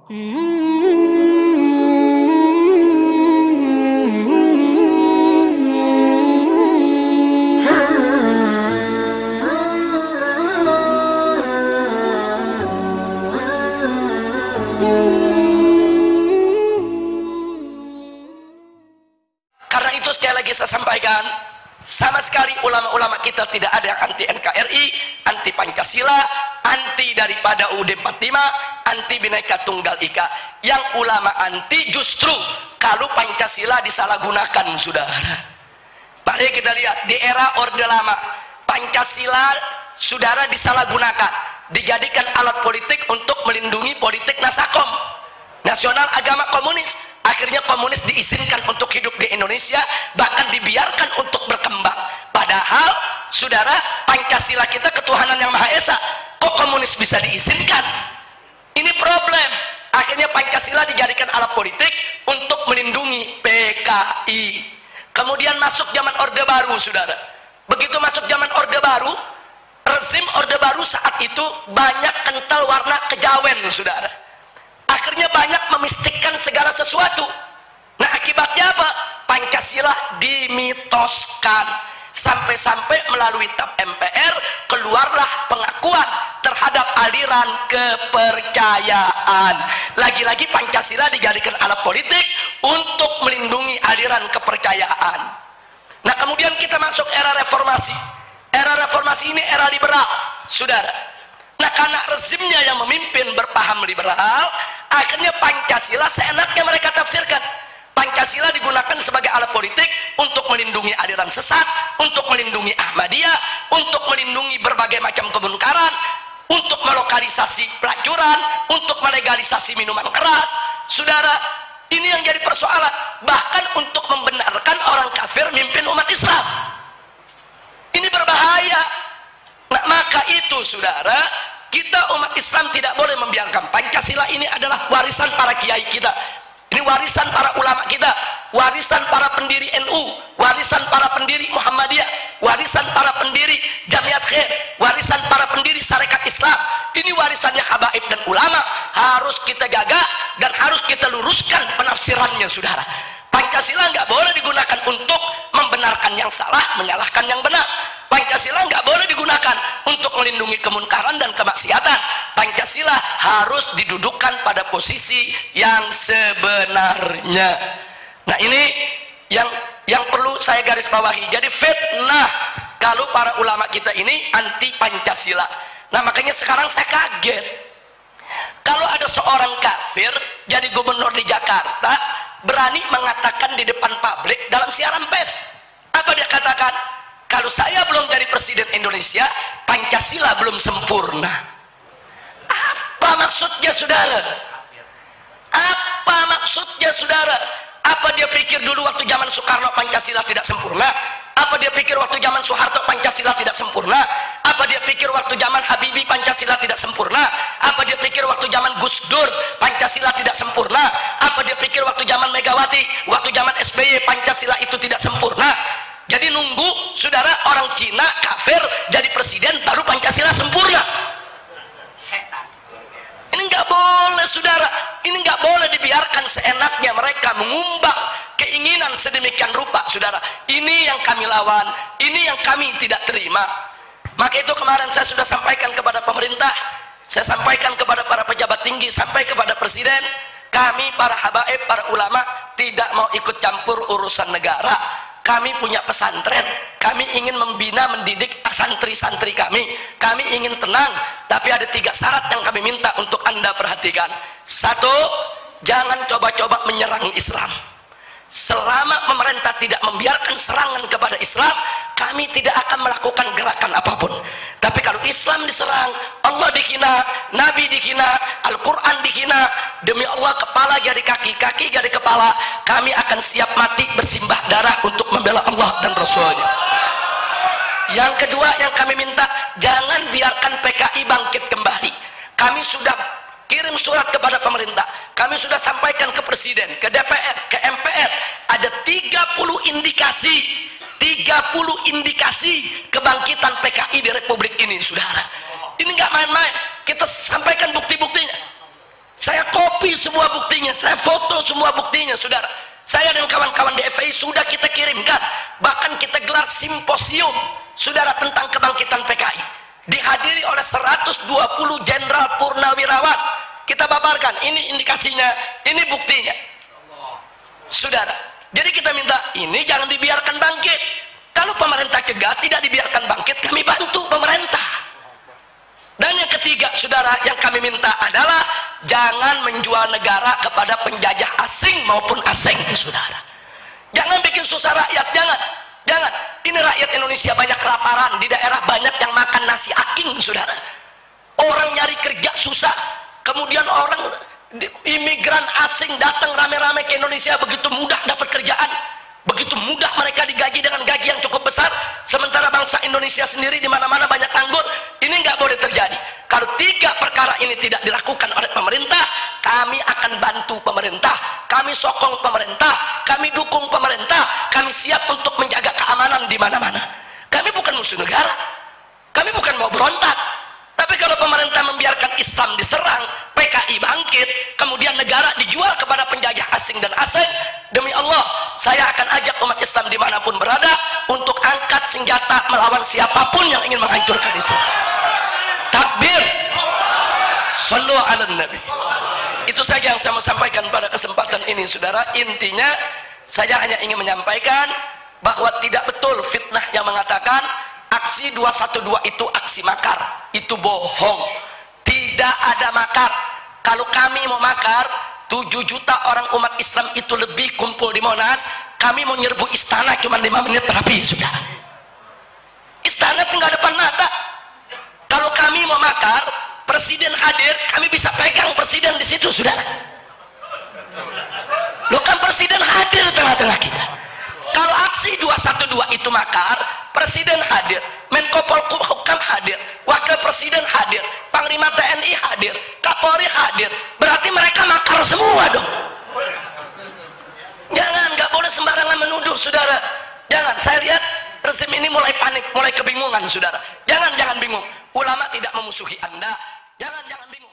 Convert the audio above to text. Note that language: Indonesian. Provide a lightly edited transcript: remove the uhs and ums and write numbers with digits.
Karena itu sekali lagi saya sampaikan, sama sekali ulama-ulama kita tidak ada yang anti NKRI, anti Pancasila, anti daripada UUD 45, anti Bhinneka Tunggal Ika. Yang ulama anti justru kalau Pancasila disalahgunakan, saudara. Mari kita lihat di era Orde Lama, Pancasila, saudara, disalahgunakan, dijadikan alat politik untuk melindungi politik Nasakom, nasional agama komunis. Akhirnya komunis diizinkan untuk hidup di Indonesia, bahkan dibiarkan untuk berkembang. Padahal, saudara, Pancasila kita ketuhanan yang Maha Esa, kok komunis bisa diizinkan? Ini problem. Akhirnya Pancasila dijadikan alat politik untuk melindungi PKI. Kemudian masuk zaman Orde Baru, saudara. Begitu masuk zaman Orde Baru, rezim Orde Baru saat itu banyak kental warna kejawen, saudara. Akhirnya banyak memistikkan segala sesuatu. Nah, akibatnya apa? Pancasila dimitoskan. Sampai-sampai melalui TAP MPR keluarlah pengakuan terhadap aliran kepercayaan. Lagi-lagi Pancasila dijadikan alat politik untuk melindungi aliran kepercayaan. Nah, kemudian kita masuk era reformasi. Era reformasi ini era liberal, saudara. Nah, karena rezimnya yang memimpin berpaham liberal, akhirnya Pancasila seenaknya mereka tafsirkan. Pancasila digunakan sebagai alat politik untuk melindungi aliran sesat, untuk melindungi Ahmadiyah, untuk melindungi berbagai macam kemungkaran, untuk melokalisasi pelacuran, untuk melegalisasi minuman keras. Saudara, ini yang jadi persoalan. Bahkan untuk membenarkan orang kafir mimpin umat Islam. Ini berbahaya. Nah, maka itu, saudara, kita umat Islam tidak boleh membiarkan. Pancasila ini adalah warisan para kiai kita, ini warisan para ulama kita, warisan para pendiri NU, warisan para pendiri Muhammadiyah, warisan para pendiri Jamiat Khair, warisan para pendiri Sarekat Islam. Ini warisannya habaib dan ulama, harus kita jaga dan harus kita luruskan penafsirannya, saudara. Pancasila nggak boleh digunakan untuk membenarkan yang salah, menyalahkan yang benar. Pancasila nggak boleh digunakan untuk melindungi kemunkaran dan kemaksiatan. Pancasila harus didudukkan pada posisi yang sebenarnya. Nah, ini yang perlu saya garis bawahi. Jadi fitnah kalau para ulama kita ini anti Pancasila. Nah, makanya sekarang saya kaget kalau ada seorang kafir jadi gubernur di Jakarta berani mengatakan di depan publik dalam siaran pers. Apa dia katakan? Kalau saya belum jadi presiden Indonesia, Pancasila belum sempurna. Apa maksudnya, saudara? Apa maksudnya, saudara? Apa dia pikir dulu waktu zaman Soekarno Pancasila tidak sempurna? Apa dia pikir waktu zaman Soeharto Pancasila tidak sempurna? Apa dia pikir waktu zaman Habibie Pancasila tidak sempurna? Apa dia pikir waktu zaman Gus Dur Pancasila tidak sempurna? Apa dia pikir waktu zaman Megawati, waktu zaman SBY Pancasila itu tidak sempurna? Jadi nunggu, saudara, orang Cina kafir jadi presiden baru Pancasila sempurna. Ini nggak boleh, saudara. Ini nggak boleh dibiarkan seenaknya mereka mengumbar keinginan sedemikian rupa, saudara. Ini yang kami lawan, ini yang kami tidak terima. Maka itu kemarin saya sudah sampaikan kepada pemerintah, saya sampaikan kepada para pejabat tinggi, sampai kepada presiden. Kami para habaib, para ulama tidak mau ikut campur urusan negara. Kami punya pesantren, kami ingin membina, mendidik santri-santri kami. Kami ingin tenang, tapi ada 3 syarat yang kami minta untuk Anda perhatikan. 1, jangan coba-coba menyerang Islam. Selama pemerintah tidak membiarkan serangan kepada Islam, kami tidak akan melakukan gerakan apapun. Tapi kalau Islam diserang, Allah dihina, Nabi dihina, Al-Quran dihina, demi Allah kepala jadi kaki, kaki jadi kepala, kami akan siap mati bersimbah darah untuk membela Allah dan Rasulnya. Yang kedua yang kami minta, jangan biarkan PKI bangkit kembali. Kami sudah kirim surat kepada pemerintah, kami sudah sampaikan ke presiden, ke DPR, ke MPR, ada 30 indikasi kebangkitan PKI di Republik ini, saudara. Ini nggak main-main, kita sampaikan bukti-buktinya. Saya copy semua buktinya, saya foto semua buktinya, saudara. Saya dan kawan-kawan di FPI sudah kita kirimkan, bahkan kita gelar simposium, saudara, tentang kebangkitan PKI. Dihadiri oleh 120 jenderal purnawirawan. Kita paparkan, ini indikasinya, ini buktinya, saudara. Jadi kita minta, ini jangan dibiarkan bangkit. Kalau pemerintah cegah, tidak dibiarkan bangkit, kami bantu pemerintah. Dan yang ketiga, saudara, yang kami minta adalah jangan menjual negara kepada penjajah asing maupun asing, saudara. Jangan bikin susah rakyat, jangan. Ini rakyat Indonesia banyak kelaparan, di daerah banyak yang makan nasi aking, saudara. Orang nyari kerja susah, kemudian orang imigran asing datang rame-rame ke Indonesia, begitu mudah dapat kerjaan, begitu mudah mereka digaji dengan gaji yang cukup besar, sementara bangsa Indonesia sendiri di mana-mana banyak nganggur. Ini nggak boleh terjadi. Kalau tiga perkara ini tidak dilakukan oleh pemerintah, kami akan bantu pemerintah, kami sokong pemerintah, kami dukung pemerintah, kami siap untuk menjaga keamanan di mana-mana. Kami bukan musuh negara, kami bukan mau berontak. Tapi kalau pemerintah membiarkan Islam diserang, PKI bangkit, kemudian negara dijual kepada penjajah asing dan asing, demi Allah, saya akan ajak umat Islam dimanapun berada untuk angkat senjata melawan siapapun yang ingin menghancurkan Islam. Takbir, sallu ala nabi. Itu saja yang saya mau sampaikan pada kesempatan ini, saudara. Intinya saya hanya ingin menyampaikan bahwa tidak betul fitnah yang mengatakan aksi 212 itu aksi makar. Itu bohong. Tidak ada makar. Kalau kami mau makar, 7 juta orang umat Islam itu lebih kumpul di Monas, kami mau nyerbu istana cuma 5 menit rapi, sudah. Istana tinggal depan mata. Kalau kami mau makar, presiden hadir, kami bisa pegang presiden di situ, sudah. Loh, kan presiden hadir di tengah-tengah kita. Kalau aksi 212 itu makar, presiden hadir, Menko Polhukam hadir, wakil presiden hadir, Panglima TNI hadir, Kapolri hadir, berarti mereka makar semua dong. Jangan, nggak boleh sembarangan menuduh, saudara. Jangan, saya lihat rezim ini mulai panik, mulai kebingungan, saudara. Jangan bingung. Ulama tidak memusuhi Anda. Jangan bingung.